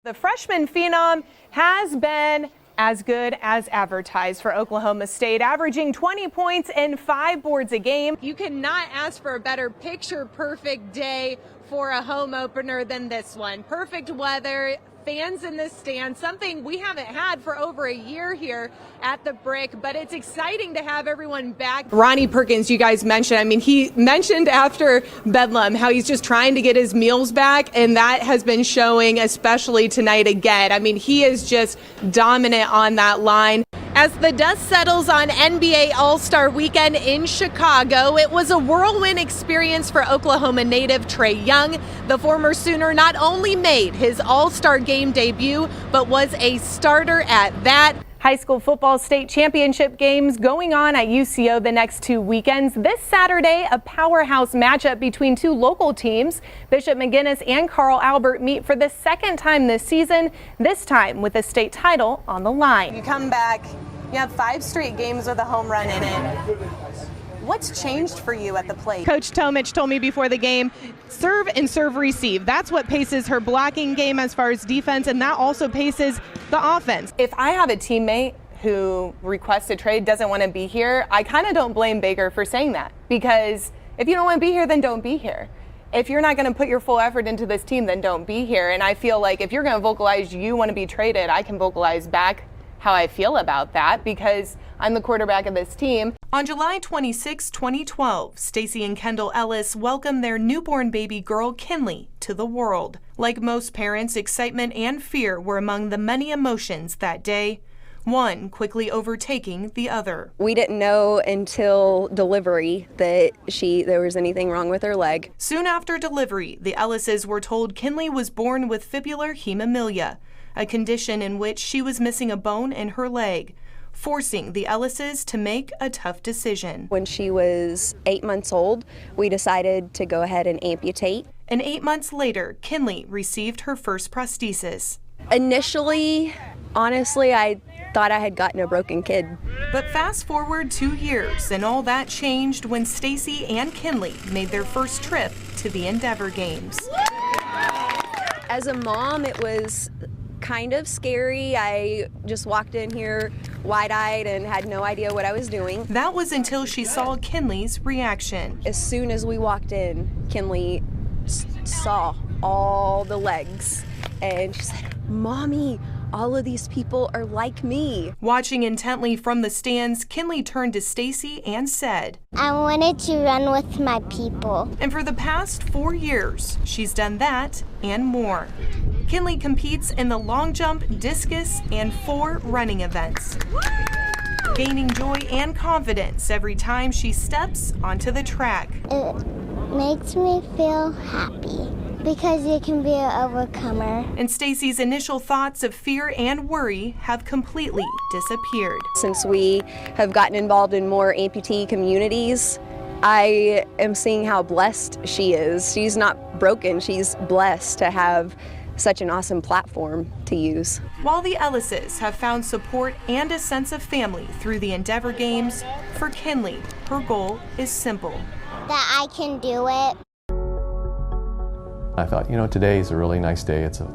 The freshman phenom has been as good as advertised for Oklahoma State, averaging 20 points and 5 boards a game. You cannot ask for a better picture-perfect day for a home opener than this one. Perfect weather, fans in the stands, something we haven't had for over a year here at the Brick, but it's exciting to have everyone back. Ronnie Perkins, you guys mentioned, I mean, he mentioned after Bedlam how he's just trying to get his meals back, and that has been showing, especially tonight again. I mean, he is just dominant on that line. As the dust settles on NBA All-Star Weekend in Chicago, it was a whirlwind experience for Oklahoma native Trae Young. The former Sooner not only made his All-Star Game debut, but was a starter at that. High school football state championship games going on at UCO the next 2 weekends. This Saturday, a powerhouse matchup between 2 local teams. Bishop McGuinness and Carl Albert meet for the second time this season, this time with a state title on the line. You come back, you have 5 straight games with a home run in it. What's changed for you at the plate? Coach Tomich told me before the game, serve and serve receive. That's what paces her blocking game as far as defense, and that also paces the offense. If I have a teammate who requests a trade, doesn't want to be here, I kind of don't blame Baker for saying that, because if you don't want to be here, then don't be here. If you're not going to put your full effort into this team, then don't be here. And I feel like if you're going to vocalize you want to be traded, I can vocalize back how I feel about that, because I'm the quarterback of this team. On July 26, 2012, Stacy and Kendall Ellis welcomed their newborn baby girl, Kinley, to the world. Like most parents, excitement and fear were among the many emotions that day, one quickly overtaking the other. We didn't know until delivery that there was anything wrong with her leg. Soon after delivery, the Ellises were told Kinley was born with fibular hemophilia, a condition in which she was missing a bone in her leg, forcing the Ellises to make a tough decision. When she was 8 months old, we decided to go ahead and amputate. And 8 months later, Kinley received her first prosthesis. Initially, honestly, I thought I had gotten a broken kid. But fast forward 2 years, and all that changed when Stacy and Kinley made their first trip to the Endeavor Games. As a mom, it was kind of scary. I just walked in here wide-eyed and had no idea what I was doing. That was until she saw Kinley's reaction. As soon as we walked in, Kinley saw all the legs and she said, "Mommy, all of these people are like me." Watching intently from the stands, Kinley turned to Stacy and said, "I wanted to run with my people." And for the past 4 years, she's done that and more. Kinley competes in the long jump, discus, and 4 running events, gaining joy and confidence every time she steps onto the track. It makes me feel happy because you can be an overcomer. And Stacy's initial thoughts of fear and worry have completely disappeared. Since we have gotten involved in more amputee communities, I am seeing how blessed she is. She's not broken, she's blessed to have such an awesome platform to use. While the Ellises have found support and a sense of family through the Endeavor Games, for Kinley, her goal is simple. That I can do it. I thought, today is a really nice day. It's a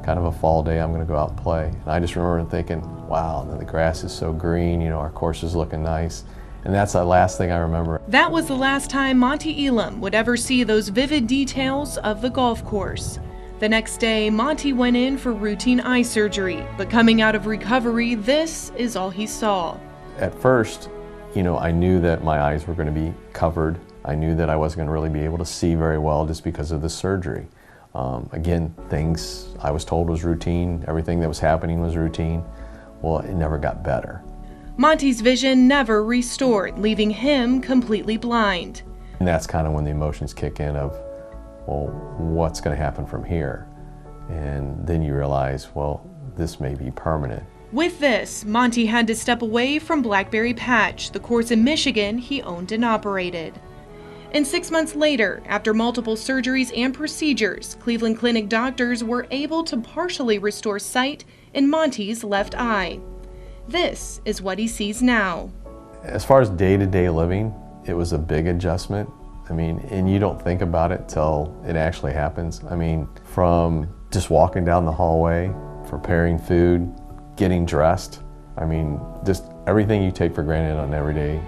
kind of a fall day. I'm going to go out and play. And I just remember thinking, wow, the grass is so green, our course is looking nice. And that's the last thing I remember. That was the last time Monty Elam would ever see those vivid details of the golf course. The next day, Monty went in for routine eye surgery, but coming out of recovery, this is all he saw. At first, I knew that my eyes were going to be covered. I knew that I wasn't going to really be able to see very well just because of the surgery. Again, things I was told was routine. Everything that was happening was routine. Well, it never got better. Monty's vision never restored, leaving him completely blind. And that's kind of when the emotions kick in of, well, what's going to happen from here? And then you realize, well, this may be permanent. With this, Monty had to step away from Blackberry Patch, the course in Michigan he owned and operated. And 6 months later, after multiple surgeries and procedures, Cleveland Clinic doctors were able to partially restore sight in Monty's left eye. This is what he sees now. As far as day-to-day living, it was a big adjustment. And you don't think about it till it actually happens. From just walking down the hallway, preparing food, getting dressed. I mean, just everything you take for granted on everyday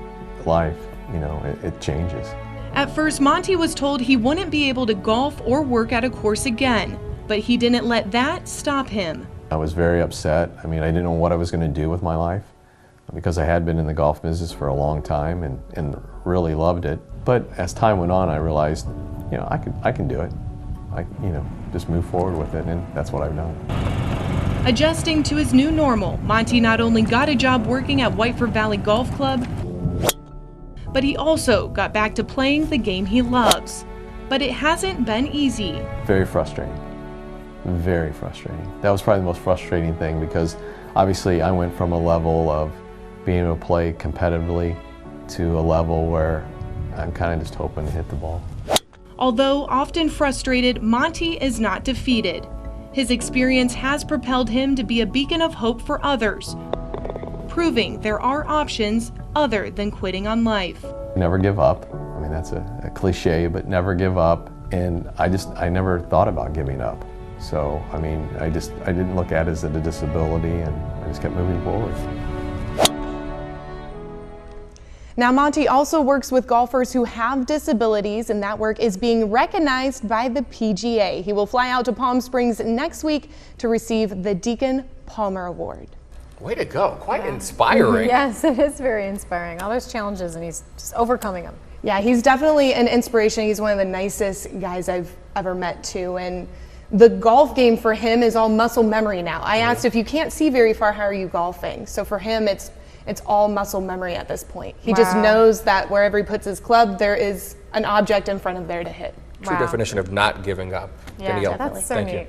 life, you know, it changes. At first, Monty was told he wouldn't be able to golf or work at a course again, but he didn't let that stop him. I was very upset. I mean, I didn't know what I was going to do with my life because I had been in the golf business for a long time and really loved it. But as time went on, I realized, you know, I can do it. You know, just move forward with it, and that's what I've done. Adjusting to his new normal, Monty not only got a job working at Whiteford Valley Golf Club, but he also got back to playing the game he loves. But it hasn't been easy. Very frustrating. Very frustrating. That was probably the most frustrating thing because obviously I went from a level of being able to play competitively to a level where I'm kind of just hoping to hit the ball. Although often frustrated, Monty is not defeated. His experience has propelled him to be a beacon of hope for others, proving there are options other than quitting on life. Never give up. I mean, that's a cliche, but never give up. And I never thought about giving up. So, I mean, I didn't look at it as a disability, and I just kept moving forward. Now, Monty also works with golfers who have disabilities, and that work is being recognized by the PGA. He will fly out to Palm Springs next week to receive the Deacon Palmer Award. Way to go. Quite inspiring. Yes, it is very inspiring. All those challenges, and he's just overcoming them. Yeah, he's definitely an inspiration. He's one of the nicest guys I've ever met, too. And the golf game for him is all muscle memory now. I asked, if you can't see very far, how are you golfing? So for him, it's all muscle memory at this point. He just knows that wherever he puts his club, there is an object in front of there to hit. True definition of not giving up. Yeah, Danielle, that's so thank neat. you.